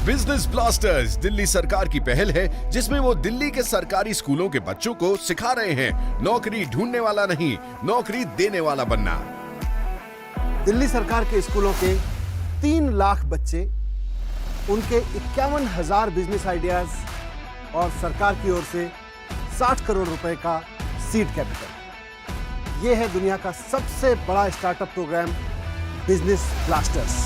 Business blasters Delhi सरकार की पहल है जिसमें वो दिल्ली के सरकारी स्कूलों के बच्चों को सिखा रहे हैं नौकरी ढूंढने वाला नहीं, नौकरी देने वाला बनना। दिल्ली सरकार के स्कूलों के 3 लाख बच्चे, उनके 51,000 बिजनेस आइडियाज और सरकार की ओर से 60 करोड़ रुपए का सीड कैपिटल। यह है दुनिया का सबसे बड़ा startup program Business Blasters.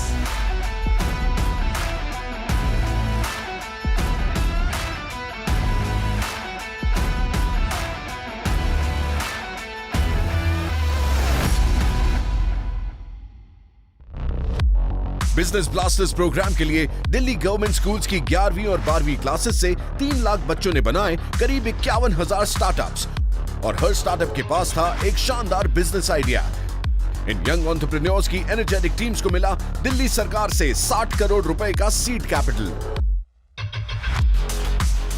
Business Blasters program के लिए दिल्ली गवर्नमेंट स्कूल्स की 11वीं और 12वीं क्लासेस से 3 लाख बच्चों ने बनाए करीब 51,000 स्टार्टअप्स और हर स्टार्टअप के पास था एक शानदार बिजनेस आइडिया। इन यंग एंटरप्रेन्योर्स की एनर्जेटिक टीम्स को मिला दिल्ली सरकार से 60 करोड़ रुपए का seed capital.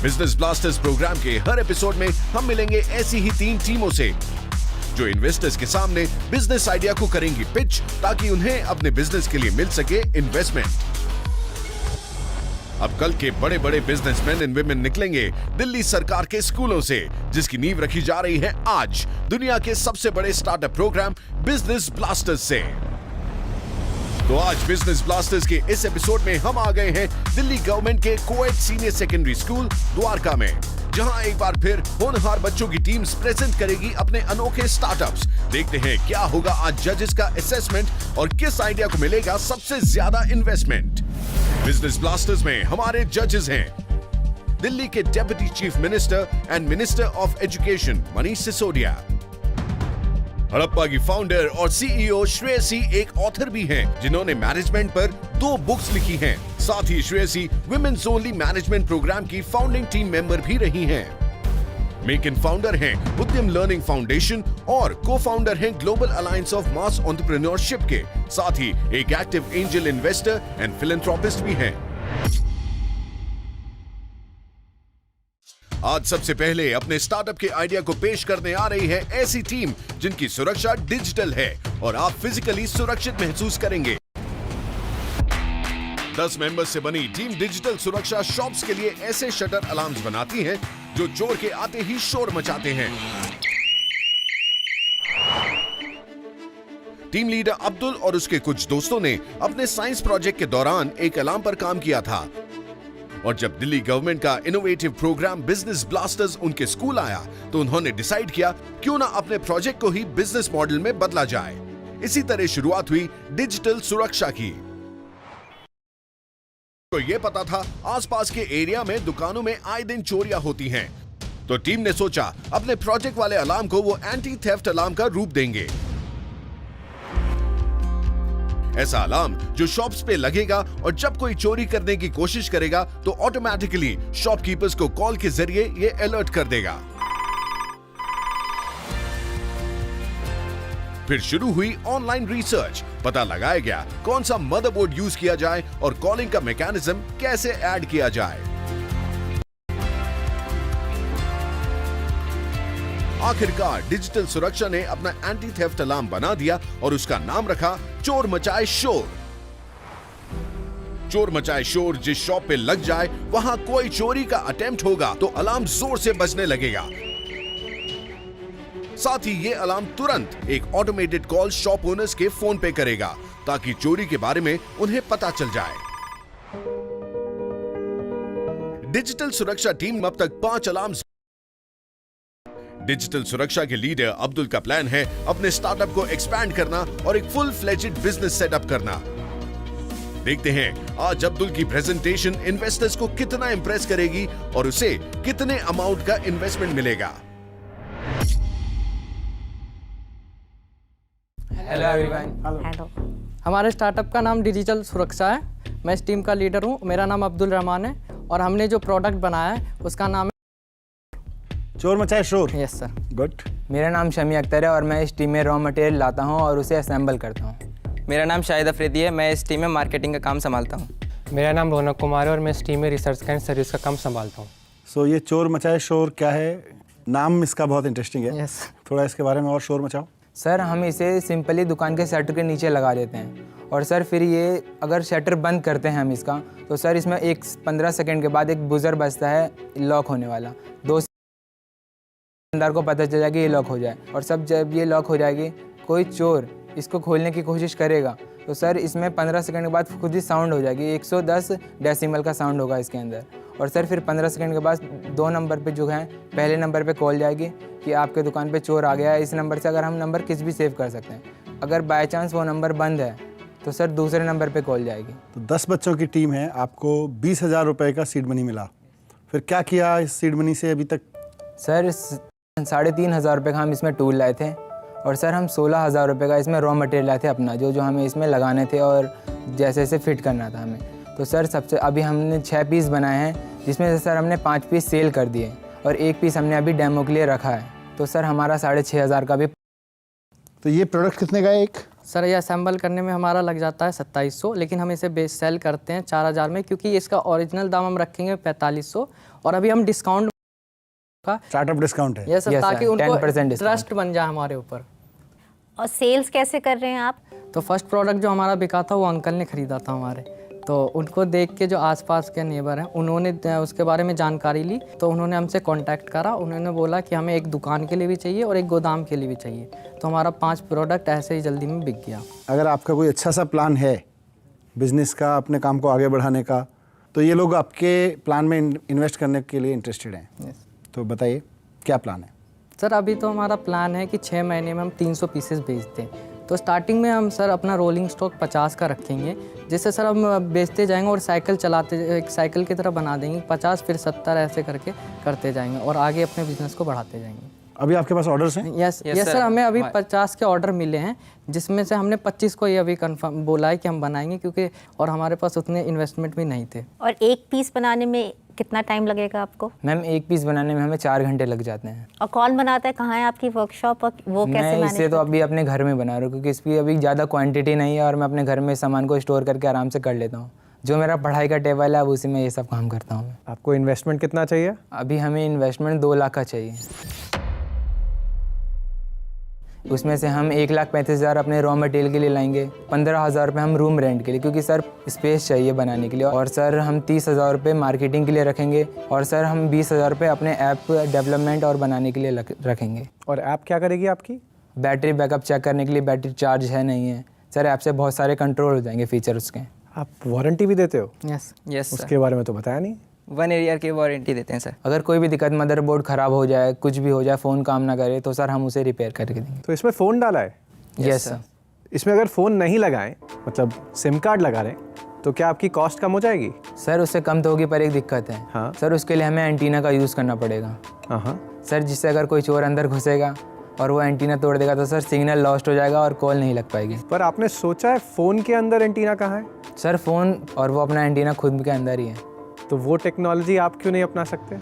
Business Blasters program के हर एपिसोड में हम मिलेंगे ऐसी ही 3 टीमों से जो इन्वेस्टर्स के सामने बिजनेस आइडिया को करेंगी पिच ताकि उन्हें अपने बिजनेस के लिए मिल सके इन्वेस्टमेंट। अब कल के बड़े बड़े बिजनेसमैन एंड विमेन निकलेंगे दिल्ली सरकार के स्कूलों से, जिसकी नींव रखी जा रही है आज दुनिया के सबसे बड़े स्टार्टअप प्रोग्राम बिजनेस ब्लास्टर्स से। तो आज बिजनेस ब्लास्टर्स के इस एपिसोड में हम आ गए हैं दिल्ली गवर्नमेंट के coed senior secondary school Dwarka में, जहां एक बार फिर होनहार बच्चों की टीम्स प्रेजेंट करेगी अपने अनोखे स्टार्टअप्स। देखते हैं क्या होगा आज जजेस का असेसमेंट और किस आइडिया को मिलेगा सबसे ज्यादा इन्वेस्टमेंट। बिजनेस ब्लास्टर्स में हमारे जजेस हैं दिल्ली के deputy chief minister and minister of education Manish Sisodia, Harappa की फाउंडर और सीईओ श्रेयसी एक ऑथर भी हैं जिन्होंने मैनेजमेंट पर 2 बुक्स लिखी हैं। साथ ही Shreyasi women's only management programme की फाउंडिंग टीम मेंबर भी रही हैं। मेक इन फाउंडर हैं उद्यम लर्निंग फाउंडेशन और को फाउंडर हैं global alliance of mass entrepreneurship के। साथ ही एक active angel investor and philanthropist भी हैं। आज सबसे पहले अपने स्टार्टअप के आइडिया को पेश करने आ रही है ऐसी टीम जिनकी सुरक्षा डिजिटल है और आप फिजिकली सुरक्षित महसूस करेंगे। 10 मेंबर्स से बनी टीम डिजिटल सुरक्षा शॉप्स के लिए ऐसे शटर अलार्म्स बनाती है जो चोर के आते ही शोर मचाते हैं। टीम लीडर अब्दुल और उसके कुछ दोस्तों ने अपने साइंस प्रोजेक्ट के दौरान एक अलार्म पर काम किया था और जब दिल्ली गवर्नमेंट का इनोवेटिव प्रोग्राम बिजनेस ब्लास्टर्स उनके स्कूल आया तो उन्होंने डिसाइड किया क्यों ना अपने प्रोजेक्ट को ही बिजनेस मॉडल में बदला जाए। इसी तरह शुरुआत हुई डिजिटल सुरक्षा की। तो ये पता था आसपास के एरिया में दुकानों में आए दिन चोरियां होती हैं, तो टीम ने सोचा अपने प्रोजेक्ट वाले अलार्म को वो एंटी थेफ्ट अलार्म का रूप देंगे। ऐसा अलार्म जो शॉप्स पे लगेगा और जब कोई चोरी करने की कोशिश करेगा तो ऑटोमेटिकली शॉपकीपर्स को कॉल के जरिए ये अलर्ट कर देगा। फिर शुरू हुई ऑनलाइन रिसर्च, पता लगाया गया कौन सा मदरबोर्ड यूज किया जाए और कॉलिंग का मैकेनिज्म कैसे ऐड किया जाए। आखिरकार डिजिटल सुरक्षा ने अपना एंटी थेफ्ट अलार्म बना दिया और उसका नाम रखा चोर मचाए शोर। चोर मचाए शोर जिस शॉप पे लग जाए वहां कोई चोरी का अटेम्प्ट होगा तो अलार्म जोर से बजने लगेगा। साथ ही ये अलार्म तुरंत एक ऑटोमेटेड कॉल शॉप ओनर्स के फोन पे करेगा ताकि चोरी के बारे में उन्हें पता चल जाए। डिजिटल सुरक्षा टीम अब तक 5 अलार्म। डिजिटल सुरक्षा के लीडर अब्दुल का प्लान है अपने स्टार्टअप को एक्सपैंड करना और एक फुल फ्लेजेड बिजनेस सेटअप करना। देखते हैं आज अब्दुल की प्रेजेंटेशन इन्वेस्टर्स को कितना इंप्रेस करेगी और उसे कितने अमाउंट का इन्वेस्टमेंट मिलेगा। Hello everyone. हेलो। हमारे स्टार्टअप का नाम डिजिटल सुरक्षा है। मैं इस टीम का लीडर हूँ। मेरा नाम अब्दुल रहमान है और हमने जो प्रोडक्ट बनाया है उसका नाम चोर मचाए शोर। Yes sir. गुड। मेरा नाम शमी अख्तर है और मैं इस टीम में रॉ मटेरियल लाता हूँ और उसे असेंबल करता हूँ। मेरा नाम शाहिद अफरीदी है। मैं इस टीम में मार्केटिंग का काम संभालता हूँ। मेरा नाम रौनक कुमार है और मैं इस टीम में रिसर्च एंड सर्विस का काम संभालता हूँ। सो ये चोर मचाए शोर क्या है? नाम इसका बहुत इंटरेस्टिंग है। यस। थोड़ा इसके बारे में और शोर मचाओ। सर हम इसे सिंपली दुकान के शटर के नीचे लगा देते हैं और सर फिर ये अगर शटर बंद करते हैं हम इसका तो सर इसमें 15 सेकंड के बाद एक बुज़र बजता है लॉक होने वाला। 2 दुकानदार को पता चल जाएगा ये लॉक हो जाए और सब जब ये लॉक हो जाएगी कोई चोर इसको खोलने की कोशिश करेगा तो सर इसमें 15 सेकंड के बाद खुद ही साउंड हो जाएगी। 110 डेसिमल का साउंड होगा इसके अंदर और सर फिर 15 सेकंड के बाद 2 नंबर पे जो है पहले नंबर पे कॉल जाएगी कि आपके दुकान पे चोर आ गया है। इस नंबर से अगर हम नंबर किस भी सेव कर सकते हैं। अगर बाय चांस वो नंबर बंद है तो सर दूसरे नंबर पे कॉल जाएगी। तो 10 बच्चों की टीम है, आपको 20,000 रुपये का सीड मनी मिला, फिर क्या किया इस सीड मनी से अभी तक? सर 3,500 रुपये का हम इसमें टूल लाए थे और सर हम 16,000 रुपये का इसमें रॉ मटेरियल लाए थे अपना जो हमें इसमें लगाने थे और जैसे फिट करना था हमें। तो सर सबसे अभी हमने 6 पीस बनाए हैं जिसमें से सर हमने 5 पीस सेल कर दिए और 1 पीस हमने अभी डेमो के लिए रखा है। तो सर हमारा 6,500 का भी। तो ये प्रोडक्ट कितने का है एक? सर ये असेंबल करने में हमारा लग जाता है 2700, लेकिन हम इसे बेस सेल करते हैं 4,000 में क्योंकि इसका ओरिजिनल दाम हम रखेंगे 4500 और अभी हम डिस्काउंट का स्टार्टअप डिस्काउंट है। यस सर, ताकि उनको 10% ट्रस्ट बन जाए हमारे ऊपर। और सेल्स कैसे कर रहे हैं आप? तो फर्स्ट प्रोडक्ट जो हमारा बिका था वो अंकल ने ख़रीदा था हमारे, तो उनको देख के जो आसपास के नेबर हैं उन्होंने उसके बारे में जानकारी ली तो उन्होंने हमसे कांटेक्ट करा। उन्होंने बोला कि हमें एक दुकान के लिए भी चाहिए और एक गोदाम के लिए भी चाहिए, तो हमारा 5 प्रोडक्ट ऐसे ही जल्दी में बिक गया। अगर आपका कोई अच्छा सा प्लान है बिजनेस का, अपने काम को आगे बढ़ाने का, तो ये लोग आपके प्लान में इन्वेस्ट करने के लिए इंटरेस्टेड हैं। तो बताइए क्या प्लान है? सर अभी तो हमारा प्लान है कि 6 महीने में हम 300 पीसेस बेचते हैं। तो स्टार्टिंग में हम सर अपना रोलिंग स्टॉक 50 का रखेंगे, जिससे सर हम बेचते जाएंगे और साइकिल चलाते एक साइकिल की तरह बना देंगे, 50 फिर 70 ऐसे करके करते जाएंगे और आगे अपने बिजनेस को बढ़ाते जाएंगे। अभी आपके पास ऑर्डर्स हैं? यस सर, हमें अभी 50 के ऑर्डर मिले हैं जिसमें से हमने 25 को ये अभी कंफर्म बोला है कि हम बनाएंगे क्योंकि और हमारे पास उतने इन्वेस्टमेंट भी नहीं थे। और एक पीस बनाने में कितना टाइम लगेगा आपको? मैम 1 पीस बनाने में हमें 4 घंटे लग जाते हैं। और कौन बनाता है? कहाँ है आपकी वर्कशॉप और वो कैसे मैं इसे तो अभी अपने घर में बना रहा हूँ क्योंकि इसकी अभी ज़्यादा क्वांटिटी नहीं है और मैं अपने घर में सामान को स्टोर करके आराम से कर लेता हूँ। जो मेरा पढ़ाई का टेबल है अब उसी में ये सब काम करता हूँ मैं। आपको इन्वेस्टमेंट कितना चाहिए? अभी हमें इन्वेस्टमेंट 2 लाख का चाहिए। उसमें से हम 1,35,000 अपने रॉ मटेरियल के लिए लाएंगे, 15,000 रुपये हम रूम रेंट के लिए क्योंकि सर स्पेस चाहिए बनाने के लिए, और सर हम 30,000 रुपये मार्केटिंग के लिए रखेंगे और सर हम 20,000 रुपये अपने ऐप डेवलपमेंट और बनाने के लिए रखेंगे। और ऐप क्या करेगी आपकी? बैटरी बैकअप चेक करने के लिए, बैटरी चार्ज है नहीं है सर, ऐप से बहुत सारे कंट्रोल हो जाएंगे फीचर उसके। आप वारंटी भी देते हो? यस उसके बारे में तो बताया नहीं। 1 ईयर की वारंटी देते हैं सर। अगर कोई भी दिक्कत, मदरबोर्ड ख़राब हो जाए, कुछ भी हो जाए, फ़ोन काम ना करे तो सर हम उसे रिपेयर करके देंगे। तो इसमें फ़ोन डाला है? Yes sir. इसमें अगर फ़ोन नहीं लगाएं, मतलब सिम कार्ड लगा लें, तो क्या आपकी कॉस्ट कम हो जाएगी? सर उससे कम तो होगी पर एक दिक्कत है। हाँ। सर उसके लिए हमें एंटीना का यूज़ करना पड़ेगा। हाँ सर जिससे अगर कोई चोर अंदर घुसेगा और वो एंटीना तोड़ देगा तो सर सिग्नल लॉस्ट हो जाएगा और कॉल नहीं लग पाएगी। पर आपने सोचा है फ़ोन के अंदर एंटीना कहाँ है? सर फ़ोन और वो अपना एंटीना खुद के अंदर ही है। तो वो टेक्नोलॉजी आप क्यों नहीं अपना सकते?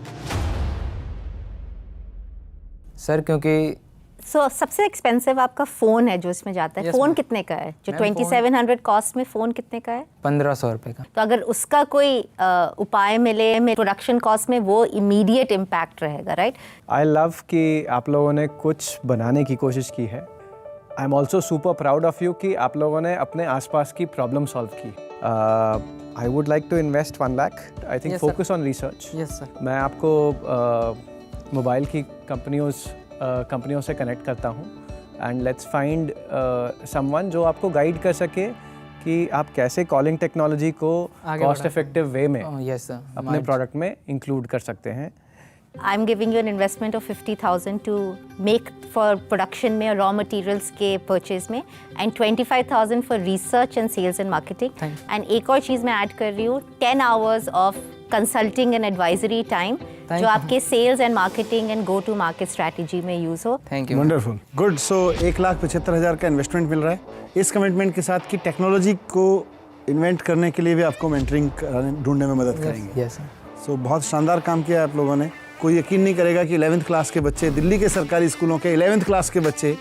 सर क्योंकि सबसे एक्सपेंसिव आपका फ़ोन है जो इसमें जाता है। फ़ोन कितने का है? जो 2700 कॉस्ट में फ़ोन कितने का है? 1500 रुपये का। तो अगर उसका कोई उपाय मिले में प्रोडक्शन कॉस्ट में, वो इमीडिएट इम्पैक्ट रहेगा, राइट? आई लव कि आप लोगों ने कुछ बनाने की कोशिश की है। I am also super proud of you कि आप लोगों ने अपने आसपास की प्रॉब्लम सॉल्व की। I would like to invest 1 lakh. I think focus on research. Yes sir. मैं आपको मोबाइल की कंपनियों से कनेक्ट करता हूँ एंड लेट्स फाइंड समवन जो आपको गाइड कर सके कि आप कैसे कॉलिंग टेक्नोलॉजी को कॉस्ट इफेक्टिव वे में यस सर अपने प्रोडक्ट में इंक्लूड कर सकते हैं। I'm giving you an investment of 50,000 to make for production में, raw materials के purchase में, and 25,000 for research and sales and marketing. And एक और चीज़ मैं ऐड कर रही हूँ, 10 hours of consulting and advisory time जो आपके sales and marketing and go to market strategy में यूज़ हो। Thank you. Wonderful, good. So 1,75,000 का इन्वेस्टमेंट मिल रहा है। इस कमिटमेंट के साथ कि टेक्नोलॉजी को इन्वेंट करने के लिए भी आपको मेंटरिंग ढूंढने में मदद करेंगे। Yes sir. सो बहुत शानदार काम किया आप लोगों ने। कोई यकीन नहीं करेगा कि 11th क्लास के बच्चे, दिल्ली के सरकारी स्कूलों के 11th क्लास के बच्चे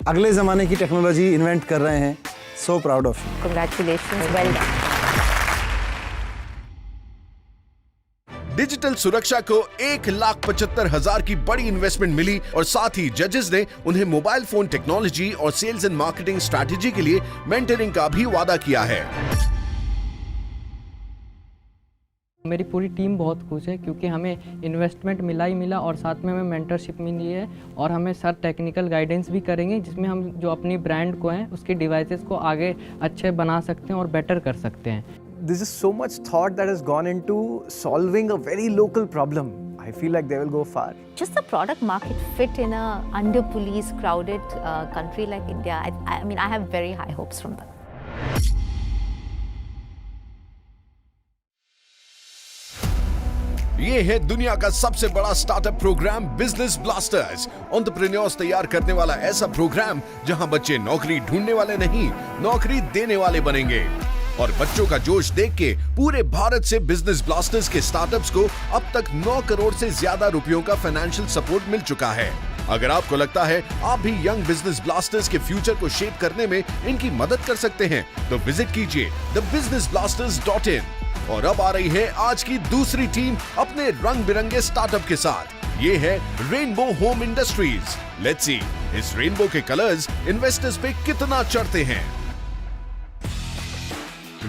अगले ज़माने की टेक्नोलॉजी इन्वेंट कर रहे हैं। So proud of you. Congratulations, well done. Digital सुरक्षा को 1,75,000 की बड़ी इन्वेस्टमेंट मिली और साथ ही जजेस ने उन्हें मोबाइल फोन टेक्नोलॉजी और सेल्स एंड मार्केटिंग स्ट्रैटेजी के लिए मेंटरिंग का भी वादा किया है। मेरी पूरी टीम बहुत खुश है क्योंकि हमें इन्वेस्टमेंट मिला ही मिला और साथ में हमें मेंटरशिप मिली है और हमें सर टेक्निकल गाइडेंस भी करेंगे जिसमें हम जो अपनी ब्रांड को हैं उसकी डिवाइसेस को आगे अच्छे बना सकते हैं और बेटर कर सकते हैं। This is so much thought that has gone into solving a very local problem. I feel like they will go far. Just the product market fit in a under-policed, crowded country like India. I mean, I have very high hopes from that. ये है दुनिया का सबसे बड़ा startup program Business Blasters. Entrepreneurs तैयार करने वाला ऐसा प्रोग्राम जहां बच्चे नौकरी ढूंढने वाले नहीं, नौकरी देने वाले बनेंगे। और बच्चों का जोश देख के पूरे भारत से बिजनेस ब्लास्टर्स के स्टार्टअप्स को अब तक 9 करोड़ से ज्यादा रुपयों का फाइनेंशियल सपोर्ट मिल चुका है। अगर आपको लगता है आप भी यंग बिजनेस ब्लास्टर्स के फ्यूचर को शेप करने में इनकी मदद कर सकते हैं तो विजिट कीजिए thebusinessblasters.in। और अब आ रही है आज की दूसरी टीम अपने रंग बिरंगे स्टार्टअप के साथ। ये है rainbow home industries. Let's see इस रेनबो के कलर्स इन्वेस्टर्स पे कितना चढ़ते हैं।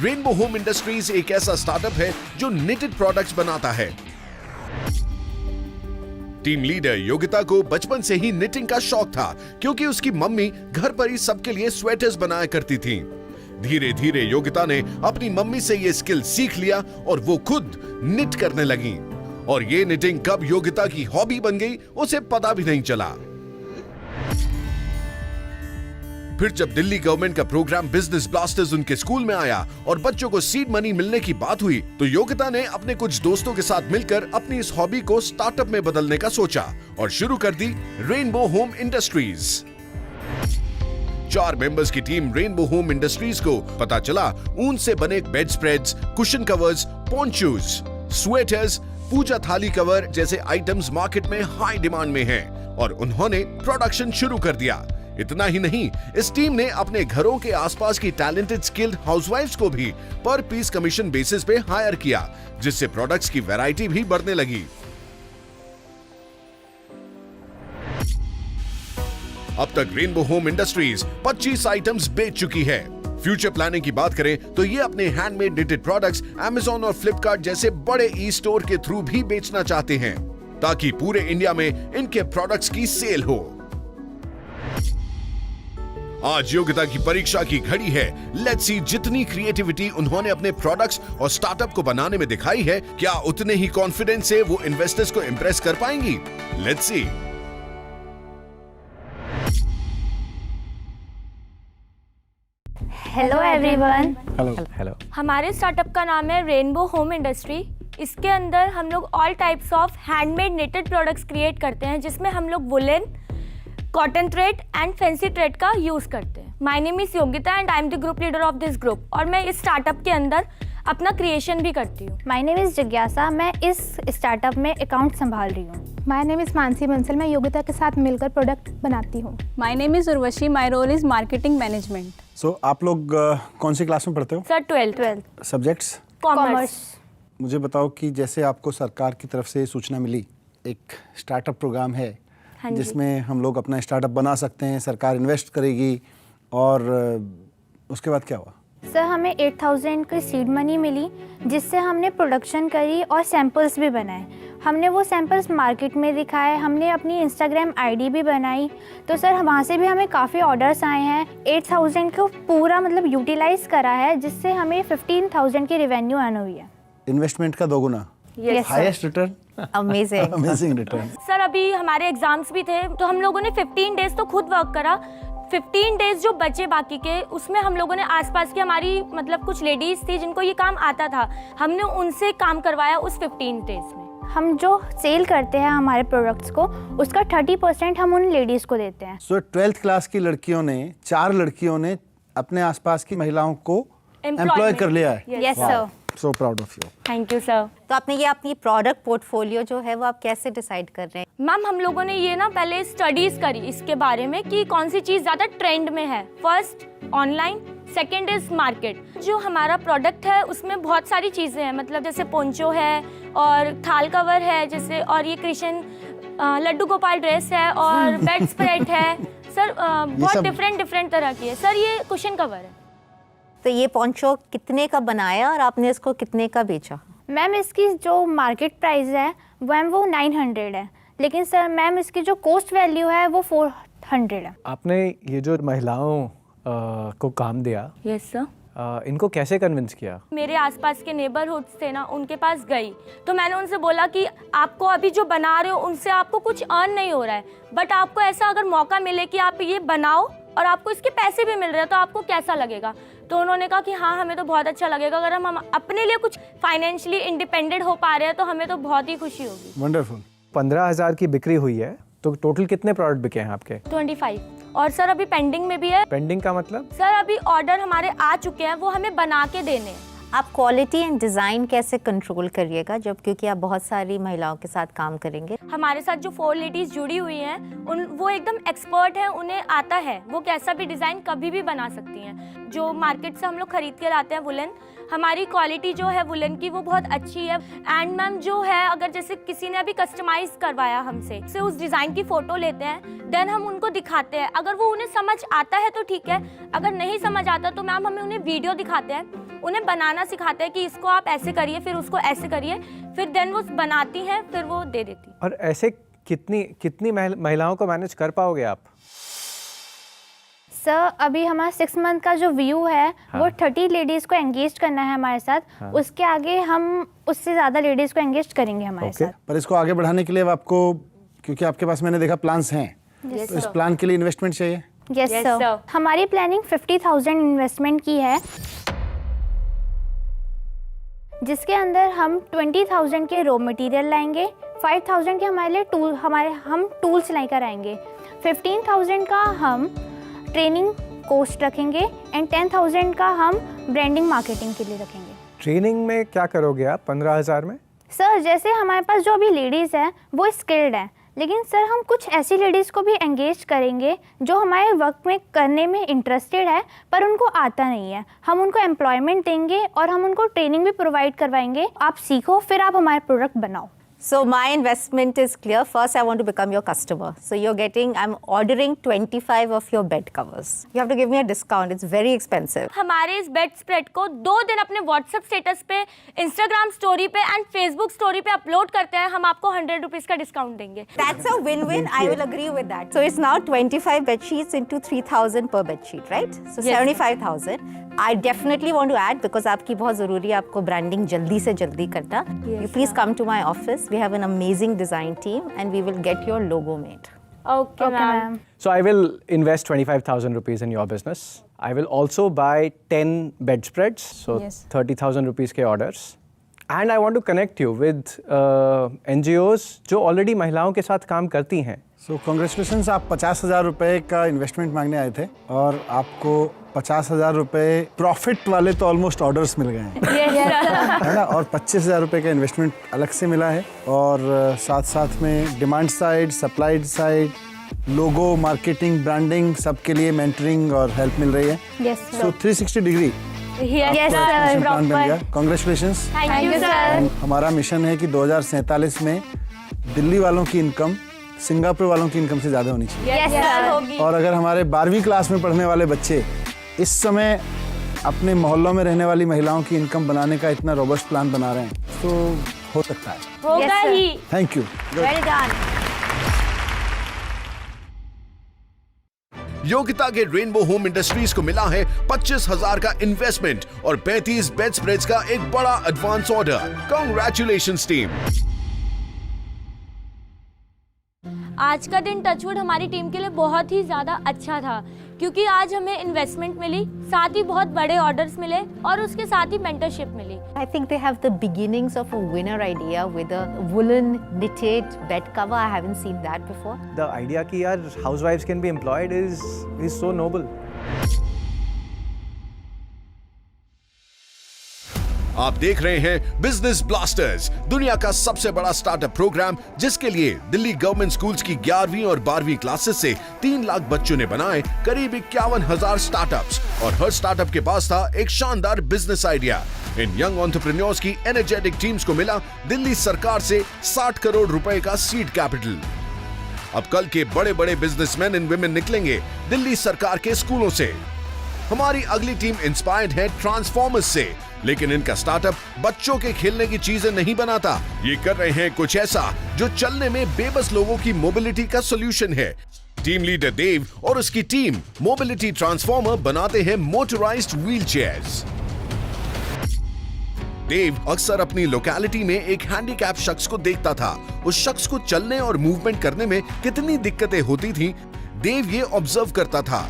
रेनबो होम इंडस्ट्रीज एक ऐसा स्टार्टअप है जो निटेड प्रोडक्ट्स बनाता है। टीम लीडर योगिता को बचपन से ही निटिंग का शौक था क्योंकि उसकी मम्मी घर पर ही सबके लिए स्वेटर्स बनाया करती थी। धीरे धीरे योगिता ने अपनी मम्मी से ये स्किल सीख लिया और वो खुद निट करने लगी और ये निटिंग कब योगिता की हॉबी बन गई उसे पता भी नहीं चला। फिर जब दिल्ली गवर्नमेंट का प्रोग्राम बिजनेस ब्लास्टर्स उनके स्कूल में आया और बच्चों को सीड मनी मिलने की बात हुई तो योगिता ने अपने कुछ दोस्तों के साथ मिलकर अपनी इस हॉबी को स्टार्टअप में बदलने का सोचा और शुरू कर दी रेनबो होम इंडस्ट्रीज। 4 मेंबर्स की टीम रेनबो होम इंडस्ट्रीज को पता चला ऊन से बने bed spreads, cushion covers, ponchos, sweaters, puja thali cover जैसे आइटम्स मार्केट में हाई डिमांड में हैं और उन्होंने प्रोडक्शन शुरू कर दिया। इतना ही नहीं, इस टीम ने अपने घरों के आसपास की टैलेंटेड स्किल्ड हाउसवाइफ्स को भी पर पीस कमीशन बेसिस पे हायर किया जिससे प्रोडक्ट्स की वैरायटी भी बढ़ने लगी। अब तक रेनबो होम इंडस्ट्रीज 25 आइटम्स बेच चुकी है। फ्यूचर प्लानिंग की बात करें तो ये अपने हैंडमेड निटेड प्रोडक्ट्स Amazon और फ्लिपकार्ट जैसे बड़े ई स्टोर के थ्रू भी बेचना चाहते हैं ताकि पूरे इंडिया में इनके प्रोडक्ट्स की सेल हो। आज योग्यता की परीक्षा की घड़ी है। लेट्स सी जितनी क्रिएटिविटी उन्होंने अपने प्रोडक्ट्स और स्टार्टअप को बनाने में दिखाई है क्या उतने ही कॉन्फिडेंस से वो इन्वेस्टर्स को इंप्रेस कर पाएंगी। Let's see. Hello everyone. Hello. हमारे स्टार्टअप का नाम है रेनबो होम इंडस्ट्री। इसके अंदर हम लोग all types of handmade knitted products create करते हैं जिसमें हम लोग woollen, cotton thread and fancy thread का यूज़ करते हैं। My name is Yogita and I am the group leader of this group और मैं इस स्टार्टअप के अंदर अपना क्रिएशन भी करती हूँ। माय नेम इज़ जिज्ञासा, मैं इस स्टार्टअप में अकाउंट संभाल रही हूँ। My name is Mansi Bansal, मैं योगिता के साथ मिलकर प्रोडक्ट बनाती हूँ। My name is Urvashi, my role is marketing management. So आप लोग कौन सी क्लास में पढ़ते हो? Sir 12th। सब्जेक्ट्स? कॉमर्स। मुझे बताओ कि जैसे आपको सरकार की तरफ से सूचना मिली एक स्टार्टअप प्रोग्राम है जिसमें हम लोग अपना स्टार्टअप बना सकते हैं, सरकार इन्वेस्ट करेगी और उसके बाद क्या हुआ? सर हमें 8,000 की सीड मनी मिली जिससे हमने प्रोडक्शन करी और सैंपल्स भी बनाए। हमने वो सैंपल्स मार्केट में दिखाए, हमने अपनी इंस्टाग्राम आईडी भी बनाई तो सर वहाँ से भी हमें काफ़ी ऑर्डर्स आए हैं। 8,000 को पूरा मतलब यूटिलाइज करा है जिससे हमें 15,000 की रेवेन्यू अर्न हुई है। इन्वेस्टमेंट का दोगुना, highest return. Amazing return. Sir अभी हमारे एग्जाम्स भी थे तो हम लोगों ने 15 डेज तो खुद वर्क करा। 15 डेज जो बचे बाकी के उसमें हम लोगों ने आसपास की हमारी मतलब कुछ लेडीज थी जिनको ये काम आता था, हमने उनसे काम करवाया उस 15 डेज में। हम जो सेल करते हैं हमारे प्रोडक्ट्स को उसका 30% हम उन लेडीज़ को देते हैं। सो 12th क्लास की लड़कियों ने 4 लड़कियों ने अपने आसपास की महिलाओं को एम्प्लॉय कर लिया है। Yes sir. So proud of you. Thank you sir. तो आपने ये अपनी प्रोडक्ट पोर्टफोलियो जो है वो आप कैसे डिसाइड कर रहे हैं? मैम हम लोगों ने ये ना पहले स्टडीज करी इसके बारे में कि कौन सी चीज़ ज़्यादा ट्रेंड में है। First online, second is market. जो हमारा प्रोडक्ट है उसमें बहुत सारी चीज़ें हैं, मतलब जैसे पोंचो है और थाल कवर है जैसे, और ये कृष्ण लड्डू गोपाल ड्रेस है और बेड स्प्रेड है सर, बहुत डिफरेंट तरह की है सर। ये कुशन कवर है। तो ये पोंचो कितने का बनाया और आपने इसको कितने का बेचा? मैम इसकी जो मार्केट प्राइस है मैम वो 900 है, लेकिन सर मैम इसकी जो कॉस्ट वैल्यू है वो 400 है। आपने ये जो महिलाओं को काम दिया, यस सर, इनको कैसे कन्विंस किया? मेरे आसपास के नेबरहुड्स थे ना, उनके पास गई तो मैंने उनसे बोला कि आपको अभी जो बना रहे हो उनसे आपको कुछ अर्न नहीं हो रहा है, बट आपको ऐसा अगर मौका मिले कि आप ये बनाओ और आपको इसके पैसे भी मिल रहे हैं तो आपको कैसा लगेगा? तो उन्होंने कहा कि हाँ हमें तो बहुत अच्छा लगेगा, अगर हम अपने लिए कुछ फाइनेंशियली इंडिपेंडेंट हो पा रहे हैं तो हमें तो बहुत ही खुशी होगी। वंडरफुल। 15,000 की बिक्री हुई है, तो टोटल कितने प्रोडक्ट बिके हैं आपके? 25। और सर अभी पेंडिंग में भी है। पेंडिंग का मतलब? सर अभी ऑर्डर हमारे आ चुके हैं, वो हमें बना के देने हैं। आप क्वालिटी एंड डिज़ाइन कैसे कंट्रोल करिएगा जब, क्योंकि आप बहुत सारी महिलाओं के साथ काम करेंगे? हमारे साथ जो 4 लेडीज जुड़ी हुई हैं वो एकदम एक्सपर्ट हैं, उन्हें आता है, वो कैसा भी डिज़ाइन कभी भी बना सकती हैं। जो मार्केट से हम लोग खरीद के लाते हैं वुलन, हमारी क्वालिटी जो है वुलन की वो बहुत अच्छी है। एंड मैम जो है अगर जैसे किसी ने अभी कस्टमाइज करवाया हमसे, से उस डिज़ाइन की फ़ोटो लेते हैं, देन हम उनको दिखाते हैं। अगर वो उन्हें समझ आता है तो ठीक है, अगर नहीं समझ आता तो मैम हमें उन्हें वीडियो दिखाते हैं, उन्हें बनाना सिखाते हैं कि इसको आप ऐसे करिए, फिर उसको ऐसे करिए, फिर देन वो बनाती हैं, फिर वो दे देती। और ऐसे कितनी महिलाओं को मैनेज कर पाओगे आप? सर अभी हमारा 6 मंथ का जो व्यू है वो 30 लेडीज़ को एंगेज करना है हमारे साथ। उसके आगे हम उससे ज़्यादा लेडीज़ को एंगेज करेंगे हमारे साथ। पर इसको आगे बढ़ाने के लिए अब आपको, क्योंकि आपके पास मैंने देखा प्लान्स हैं, तो इस प्लान के लिए इन्वेस्टमेंट चाहिए। यस सर, हमारी प्लानिंग 50,000 इन्वेस्टमेंट की है, जिसके अंदर हम 20,000 के रॉ मटेरियल लाएंगे, 5,000 के हमारे लिए हम टूल्स लेकर आएंगे, 15,000 का हम ट्रेनिंग कॉस्ट रखेंगे एंड 10,000 का हम ब्रांडिंग मार्केटिंग के लिए रखेंगे। ट्रेनिंग में क्या करोगे आप 15,000 में? सर जैसे हमारे पास जो अभी लेडीज़ हैं वो स्किल्ड हैं, लेकिन सर हम कुछ ऐसी लेडीज़ को भी एंगेज करेंगे जो हमारे वर्क में करने में इंटरेस्टेड है पर उनको आता नहीं है। हम उनको एम्प्लॉयमेंट देंगे और हम उनको ट्रेनिंग भी प्रोवाइड करवाएंगे। आप सीखो, फिर आप हमारे प्रोडक्ट बनाओ। So my investment is clear. First, I want to become your customer. So I'm ordering 25 of your bed covers. You have to give me a discount. It's very expensive. हमारे इस bed spread को 2 दिन अपने WhatsApp status पे, Instagram story पे and Facebook story पे upload करते हैं, हम आपको 100 रुपीज़ का डिस्काउंट देंगे। That's a win-win. I will agree with that. So it's now 25 bed sheets into 3,000 per bed sheet, right? So 75,000. I definitely want to add because आपकी बहुत ज़रूरी है, आपको ब्रांडिंग जल्दी से जल्दी करना। You please come to my office. We have an amazing design team and we will get your logo made. Okay, ma'am. So I will invest 25,000 rupees in your business. I will also buy 10 bed spreads, so 30,000 rupees के orders. And I want to connect you with NGOs जो already महिलाओं के साथ काम करती हैं। So congratulations, आप 50,000 रुपए का इन्वेस्टमेंट मांगने आए थे और आपको 50,000 रुपए प्रॉफिट वाले तो ऑलमोस्ट ऑर्डर्स मिल गए हैं, है ना? और 25,000 रुपए का इन्वेस्टमेंट अलग से मिला है और साथ साथ में डिमांड साइड, सप्लाई साइड, लोगो, मार्केटिंग, ब्रांडिंग, सबके लिए मेंटरिंग और हेल्प मिल रही है। सो 360 डिग्री प्लान बन गया। कॉन्ग्रेचुलेशंस। Thank you, sir. हमारा मिशन है कि 2047 में दिल्ली वालों की इनकम सिंगापुर वालों की इनकम से ज़्यादा होनी चाहिए। Yes, sir, होगी। और अगर हमारे 12वीं क्लास में पढ़ने वाले बच्चे इस समय अपने मोहल्लों में रहने वाली महिलाओं की इनकम बनाने का इतना रोबस्ट प्लान बना रहे हैं, तो हो सकता है। होगा ही। Thank you. Well done. Yogita के रेनबो होम इंडस्ट्रीज को मिला है 25,000 का इन्वेस्टमेंट और 35 बेड स्प्रेड्स का एक बड़ा एडवांस ऑर्डर। Congratulations team. आज का दिन टचवुड हमारी टीम के लिए बहुत ही ज़्यादा अच्छा था, क्योंकि आज हमें इन्वेस्टमेंट मिली, साथ ही बहुत बड़े ऑर्डर्स मिले और उसके साथ ही मेंटरशिप मिली। I think they have the beginnings of a winner idea with a woolen knitted bed cover. I haven't seen that before. The idea कि यार housewives can be employed is so noble. आप देख रहे हैं business blasters, दुनिया का सबसे बड़ा स्टार्टअप प्रोग्राम, जिसके लिए दिल्ली गवर्नमेंट स्कूल्स की 11वीं और 12वीं क्लासेस से 3 लाख बच्चों ने बनाए करीब 51,000 स्टार्टअप्स, और हर स्टार्टअप के पास था एक शानदार बिजनेस आइडिया। इन यंग एंटरप्रेन्योर्स की एनर्जेटिक टीम्स को मिला दिल्ली सरकार से 60 करोड़ रुपए का सीड कैपिटल। अब कल के बड़े बड़े बिजनेसमैन एंड विमेन निकलेंगे दिल्ली सरकार के स्कूलों से। हमारी अगली टीम इंस्पायर्ड है ट्रांसफॉर्मर्स से, लेकिन इनका स्टार्टअप बच्चों के खेलने की चीजें नहीं बनाता। ये कर रहे हैं कुछ ऐसा जो चलने में बेबस लोगों की मोबिलिटी का सॉल्यूशन है। टीम लीडर देव और उसकी टीम मोबिलिटी ट्रांसफॉर्मर बनाते हैं मोटराइज्ड व्हीलचेयर्स। देव अक्सर अपनी लोकेलिटी में एक हैंडीकैप शख्स को देखता था। उस शख्स को चलने और मूवमेंट करने में कितनी दिक्कतें होती थीं, देव ये ऑब्जर्व करता था।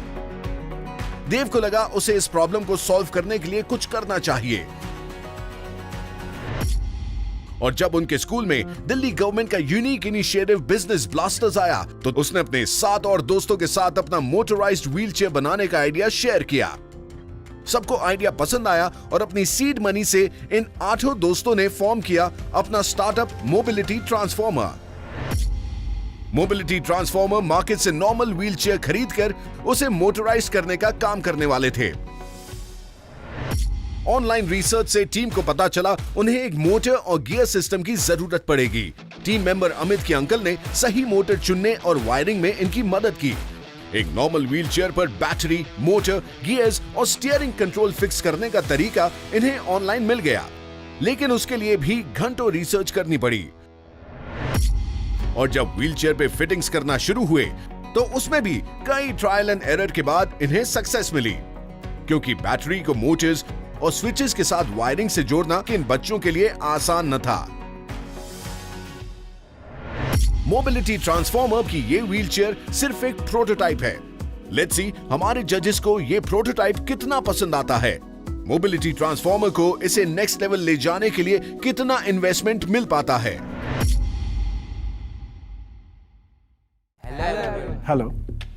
देव को लगा उसे इस प्रॉब्लम को सॉल्व करने के लिए कुछ करना चाहिए, और जब उनके स्कूल में दिल्ली गवर्नमेंट का यूनिक इनिशिएटिव बिजनेस ब्लास्टर्स आया, तो उसने अपने 7 और दोस्तों के साथ अपना मोटराइज्ड व्हीलचेयर बनाने का आइडिया शेयर किया। सबको आइडिया पसंद आया और अपनी सीड मनी से इन 8 दोस्तों ने फॉर्म किया अपना startup mobility transformer. Mobility transformer market से नॉर्मल व्हीलचेयर खरीदकर उसे मोटराइज करने का काम करने वाले थे। ऑनलाइन रिसर्च से टीम को पता चला उन्हें एक मोटर और गियर सिस्टम की जरूरत पड़ेगी। टीम मेंबर अमित के अंकल ने सही मोटर चुनने और वायरिंग में इनकी मदद की। एक नॉर्मल व्हीलचेयर पर बैटरी, मोटर, गियर्स और स्टीयरिंग कंट्रोल फिक्स करने का तरीका इन्हें ऑनलाइन मिल गया, लेकिन उसके लिए भी घंटों रिसर्च करनी पड़ी। और जब व्हीलचेयर पे फिटिंग्स करना शुरू हुए, तो उसमें भी कई ट्रायल एंड एरर के बाद इन्हें सक्सेस मिली, क्योंकि बैटरी को मोटर्स और स्विचेस के साथ वायरिंग से जोड़ना इन बच्चों के लिए आसान न था। मोबिलिटी ट्रांसफॉर्मर की ये व्हीलचेयर सिर्फ एक प्रोटोटाइप है। लेट्स सी हमारे जजेस को ये प्रोटोटाइप कितना पसंद आता है। मोबिलिटी ट्रांसफॉर्मर को इसे नेक्स्ट लेवल ले जाने के लिए कितना इन्वेस्टमेंट मिल पाता है। हेलो,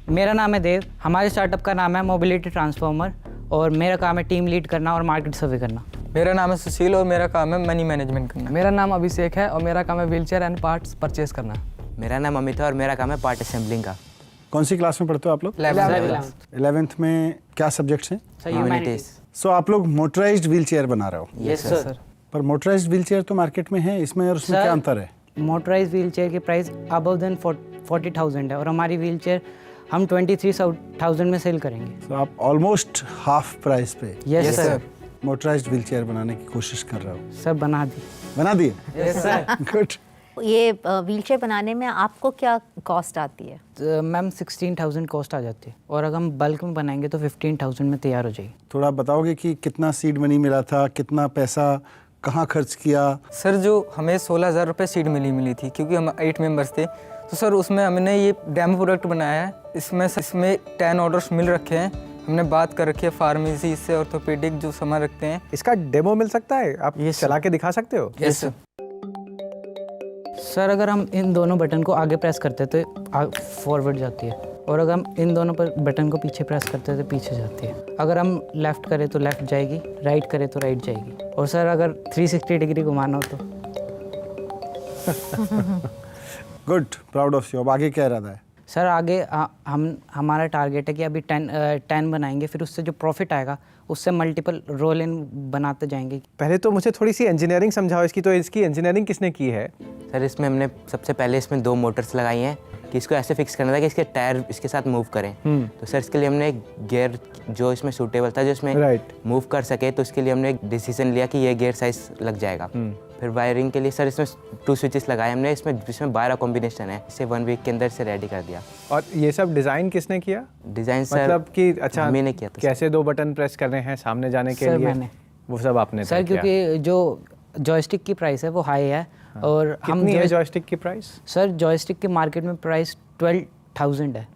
मेरा नाम है देव। हमारे स्टार्टअप का नाम है मोबिलिटी ट्रांसफॉर्मर, और मेरा काम है टीम लीड करना और मार्केट सर्वे करना। मेरा नाम है सुशील और मेरा काम है मनी मैनेजमेंट करना। मेरा नाम अभिषेक है और मेरा काम है व्हीलचेयर एंड पार्ट्स परचेज करना। मेरा नाम अमित है और मेरा काम है पार्ट असेंबलिंग का। कौन सी क्लास में पढ़ते हो आप लोग? 11th में क्या सब्जेक्ट्स हैं? ह्यूमैनिटीज। सो आप लोग मोटराइज्ड व्हीलचेयर बना रहे हो? Yes sir. पर मोटराइज्ड व्हीलचेयर तो मार्केट में है, इसमें और उसमें क्या अंतर है? मोटराइज व्हीलचेयर की प्राइस अबव देन 40,000 है, और हमारी व्हीलचेयर हम 23,000 में सेल करेंगे। तो आप ऑलमोस्ट हाफ प्राइस पे यस सर मोटराइज्ड व्हीलचेयर बनाने की कोशिश कर रहे हो? सर बना दिए। Yes sir. गुड। ये व्हीलचेयर बनाने में आपको क्या कॉस्ट आती है? मैम 16,000 कॉस्ट आ जाती है, और अगर हम बल्क में बनाएंगे तो 15,000 में तैयार हो जाएगी। थोड़ा बताओगे कि कितना सीड मनी मिला था, कितना पैसा कहाँ खर्च किया? सर जो हमें 16,000 रुपये सीड मिली थी, क्योंकि हम 8 मेंबर्स थे। तो सर उसमें हमने ये डेमो प्रोडक्ट बनाया है। इसमें 10 ऑर्डर्स मिल रखे हैं। हमने बात कर रखी है फार्मेसी से, ऑर्थोपेडिक जो सामान रखते हैं। इसका डेमो मिल सकता है? आप ये चला के दिखा सकते हो? Yes sir. सर अगर हम इन दोनों बटन को आगे प्रेस करते हैं तो फॉरवर्ड जाती है, और अगर हम इन दोनों पर बटन को पीछे प्रेस करते हैं तो पीछे जाती है। अगर हम लेफ़्ट करें तो लेफ़्ट जाएगी, राइट करें तो राइट जाएगी, और सर अगर 360 डिग्री घुमाना हो तो। Good, proud of you. अब आगे क्या इरादा है? सर आगे हमारा टारगेट है कि अभी 10 बनाएंगे, फिर उससे जो प्रॉफिट आएगा उससे मल्टीपल रोल इन बनाते जाएंगे। पहले तो मुझे थोड़ी सी इंजीनियरिंग समझाओ इसकी। तो इसकी इंजीनियरिंग किसने की है? सर इसमें हमने सबसे पहले इसमें 2 मोटर्स लगाई हैं कि इसको ऐसे फिक्स करना था कि इसके टायर इसके साथ मूव करें। तो सर इसके लिए हमने एक गियर जो इसमें सूटेबल था, जो इसमें मूव कर सके, तो इसके लिए हमने एक डिसीजन लिया कि ये गियर साइज लग जाएगा। फिर वायरिंग के लिए सर इसमें 2 स्विचेस लगाए हमने, इसमें 12 कॉम्बिनेशन है। इसे 1 वीक के अंदर से रेडी कर दिया। और ये सब डिज़ाइन किसने किया? डिज़ाइन सर मतलब कि अच्छा मैंने किया था। कैसे 2 बटन प्रेस करने हैं सामने जाने के लिए? मैंने वो सब आपने सर, क्योंकि जो जॉयस्टिक की प्राइस है वो हाई है। और कितनी है जॉयस्टिक की प्राइस? सर जॉयस्टिक की मार्केट में प्राइस 12,000 है।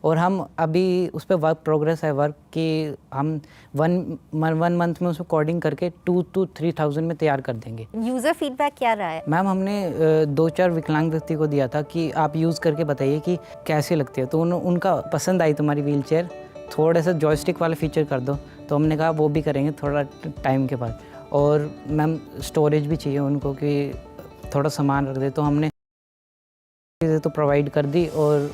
और हम अभी उस पर वर्क प्रोग्रेस है वर्क कि हम 1 मंथ में उसमें कोडिंग करके 2 to 3,000 में तैयार कर देंगे। यूज़र फीडबैक क्या रहा है? मैम हमने 2-4 विकलांग व्यक्ति को दिया था कि आप यूज़ करके बताइए कि कैसे लगती है, तो उनका पसंद आई तुम्हारी व्हीलचेयर, थोड़ा सा जॉयस्टिक वाला फीचर कर दो। तो हमने कहा वो भी करेंगे थोड़ा टाइम के बाद। और मैम स्टोरेज भी चाहिए उनको कि थोड़ा सामान रख दे, तो हमने चीज़ें तो प्रोवाइड कर दी और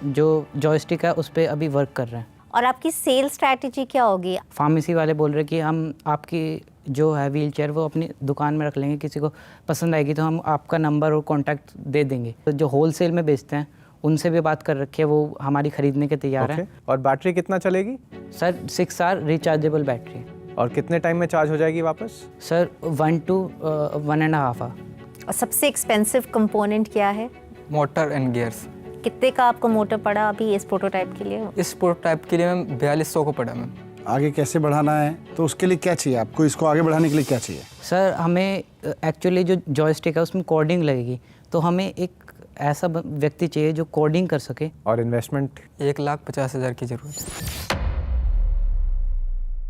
जो जॉयस्टिक है उस पर अभी वर्क कर रहे हैं। और आपकी सेल स्ट्रैटेजी क्या होगी? फार्मेसी वाले बोल रहे कि हम आपकी जो है व्हील चेयर वो अपनी दुकान में रख लेंगे, किसी को पसंद आएगी तो हम आपका नंबर और कॉन्टैक्ट दे देंगे। तो जो होलसेल में बेचते हैं उनसे भी बात कर रखी है, वो हमारी ख़रीदने के तैयार हैं। और बैटरी कितना चलेगी? Sir 6 hour rechargeable battery. और कितने टाइम में चार्ज हो जाएगी वापस? Sir 1 to 1.5 hour. और सबसे एक्सपेंसिव कंपोनेंट क्या है? Motor and gears. कितने का आपको मोटर पड़ा अभी इस प्रोटोटाइप के लिए? इस प्रोटोटाइप के लिए मैम 4200 को पड़ा मैम। आगे कैसे बढ़ाना है, तो उसके लिए क्या चाहिए आपको? इसको आगे बढ़ाने के लिए क्या चाहिए? सर हमें एक्चुअली जो जॉयस्टिक है उसमें कोडिंग लगेगी, तो हमें एक ऐसा व्यक्ति चाहिए जो कोडिंग कर सके। और इन्वेस्टमेंट? 1,50,000 की ज़रूरत है।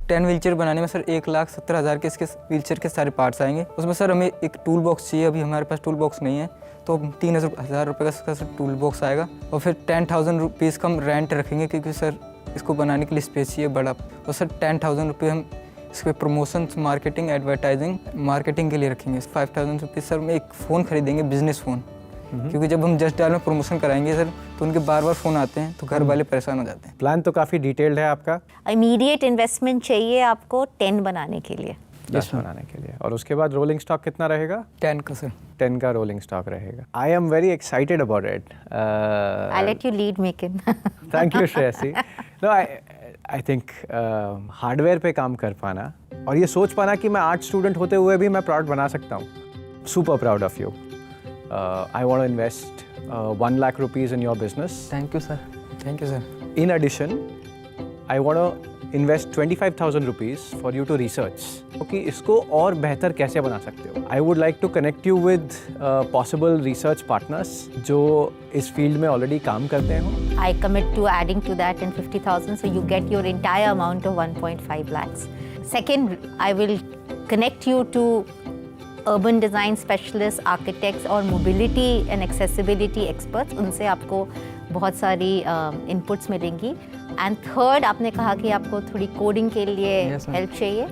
10 व्हीलचेयर बनाने में सर 1,70,000 के इसके व्हीलचेयर के सारे पार्ट्स आएंगे। उसमें सर हमें एक टूल बॉक्स चाहिए, अभी हमारे पास टूल बॉक्स नहीं है, तो 3,000 रुपये का सर टूल बॉक्स आएगा। और फिर 10,000 रुपीज़ का हम रेंट रखेंगे, क्योंकि सर इसको बनाने के लिए स्पेस चाहिए बड़ा। और सर 10,000 रुपये हम इसके प्रमोशन, मार्केटिंग, एडवर्टाइजिंग, मार्केटिंग के लिए रखेंगे। 5,000 रुपीज़ सर में एक फ़ोन खरीदेंगे, बिजनेस फ़ोन, क्योंकि जब हम जस्ट डायल में प्रमोशन कराएंगे सर तो उनके बार बार फ़ोन आते हैं, तो घर वाले परेशान हो जाते हैं। प्लान तो काफ़ी डिटेल्ड है आपका। इमीडिएट इन्वेस्टमेंट चाहिए आपको 10 बनाने के लिए। 10 बनाने के लिए। और उसके बाद रोलिंग स्टॉक कितना रहेगा? 10 का सर। 10 का रोलिंग स्टॉक रहेगा। I am very excited about it. I'll let you lead, Mekin. Thank you Shreyasi. No, I think hardware पे काम कर पाना और ये सोच पाना कि मैं आर्ट स्टूडेंट होते हुए भी मैं प्रोडक्ट बना सकता हूँ, super proud of you. I want to invest 1 lakh rupees in your business. Thank you sir. Thank you sir. In addition, I want to invest 25,000 rupees for you to research कि इसको और बेहतर कैसे बना सकते हो। I would like to connect you with possible research partners जो इस फील्ड में ऑलरेडी काम करते हो। I commit to adding to that in 50,000, so you get your entire amount of 1.5 lakhs. Second, I will connect you to urban design specialists, architects और mobility and accessibility experts. उनसे आपको बहुत सारी inputs मिलेंगी। And third, आपने कहा कि आपको थोड़ी कोडिंग के लिए हेल्प चाहिए,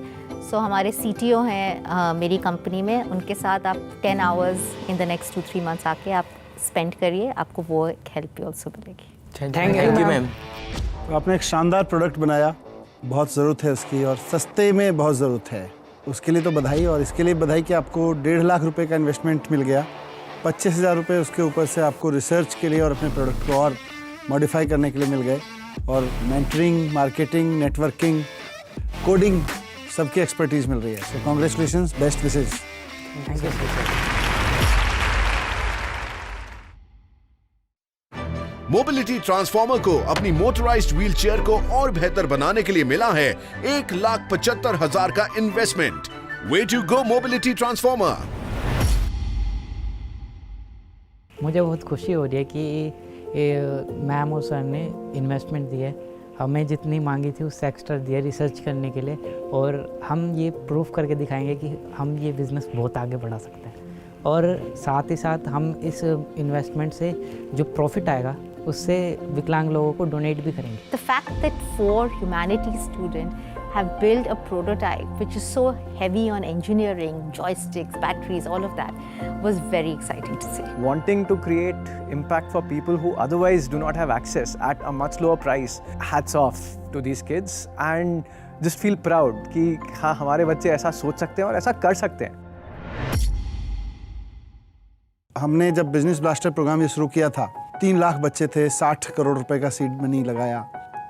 सो हमारे CTO हैं मेरी कंपनी में, उनके साथ आप 10 hours in the next 2-3 months आके आप स्पेंड करिए, आपको वो हेल्प भी ऑल्सो मिलेगी। Thank you ma'am. तो आपने एक शानदार प्रोडक्ट बनाया, बहुत ज़रूरत है उसकी और सस्ते में बहुत ज़रूरत है, उसके लिए तो बधाई। और इसके लिए बधाई कि आपको 1.5 लाख रुपए का इन्वेस्टमेंट मिल गया, 25,000 रुपये उसके ऊपर से आपको रिसर्च के लिए और अपने प्रोडक्ट को और मॉडिफाई करने के लिए मिल गए। और मेंटरिंग, मार्केटिंग, नेटवर्किंग, कोडिंग, सबकी एक्सपर्टीज़ मिल रही है। सो congratulations, best wishes. Thank you sir. Mobility transformer को अपनी मोटराइज्ड व्हीलचेयर को और बेहतर बनाने के लिए मिला है 1,75,000 का investment. Way to go mobility transformer. मुझे बहुत खुशी हो रही है कि मैम और सर ने इन्वेस्टमेंट दिया है, हमें जितनी मांगी थी उससे एक्स्ट्रा दिया रिसर्च करने के लिए, और हम ये प्रूफ करके दिखाएंगे कि हम ये बिज़नेस बहुत आगे बढ़ा सकते हैं। और साथ ही साथ हम इस इन्वेस्टमेंट से जो प्रॉफिट आएगा उससे विकलांग लोगों को डोनेट भी करेंगे। The fact that 4 humanities students have built a prototype which is so heavy on engineering, joysticks, batteries, all of that was very exciting to see. Wanting to create impact for people who otherwise do not have access at a much lower price. Hats off to these kids and just feel proud कि हाँ हमारे बच्चे ऐसा सोच सकते हैं और ऐसा कर सकते हैं। हमने जब बिजनेस ब्लास्टर प्रोग्राम ये शुरू किया था, 3 लाख बच्चे थे, 60 करोड़ रुपए का सीड मनी लगाया,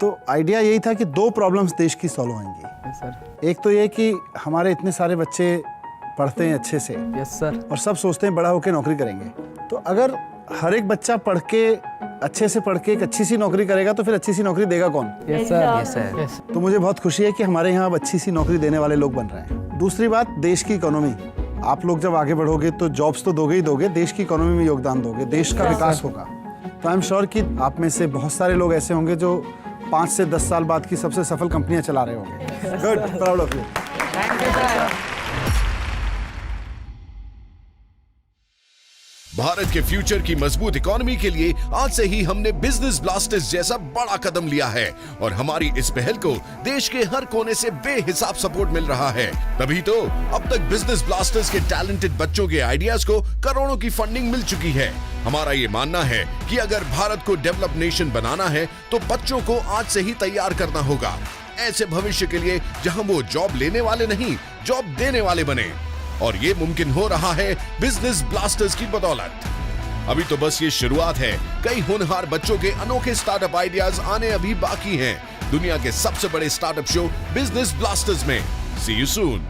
तो आइडिया यही था कि 2 प्रॉब्लम्स देश की सॉल्व होंगी। Yes sir. एक तो ये कि हमारे इतने सारे बच्चे पढ़ते हैं अच्छे से, यस सर, और सब सोचते हैं बड़ा होकर नौकरी करेंगे, तो अगर हर एक बच्चा पढ़ के अच्छे से पढ़ के एक अच्छी सी नौकरी करेगा तो फिर अच्छी सी नौकरी देगा कौन? Yes sir, yes sir. तो मुझे बहुत खुशी है कि हमारे यहाँ अब अच्छी सी नौकरी देने वाले लोग बन रहे हैं। दूसरी बात, देश की इकोनॉमी, आप लोग जब आगे बढ़ोगे तो जॉब्स तो दोगे ही दोगे, देश की इकोनॉमी में योगदान दोगे, देश का विकास होगा। तो आई एम श्योर कि आप में से बहुत सारे लोग ऐसे होंगे जो 5 से 10 साल बाद की सबसे सफल कंपनियां चला रहे होंगे। Good, proud of you. Bharat के फ्यूचर की मजबूत इकोनॉमी के लिए आज से ही हमने बिजनेस ब्लास्टर्स जैसा बड़ा कदम लिया है और हमारी इस पहल को देश के हर कोने से बेहिसाब सपोर्ट मिल रहा है। तभी तो अब तक बिजनेस ब्लास्टर्स के टैलेंटेड बच्चों के आइडियाज को करोड़ों की फंडिंग मिल चुकी है। हमारा ये मानना है कि अगर भारत को डेवलप नेशन बनाना है तो बच्चों को आज से ही तैयार करना होगा, ऐसे भविष्य के लिए जहां वो जॉब लेने वाले नहीं, जॉब देने वाले बने। और ये मुमकिन हो रहा है बिजनेस ब्लास्टर्स की बदौलत। अभी तो बस ये शुरुआत है, कई होनहार बच्चों के अनोखे स्टार्टअप आइडियाज आने अभी बाकी हैं। दुनिया के सबसे बड़े स्टार्टअप शो बिजनेस ब्लास्टर्स में। सी यू सून।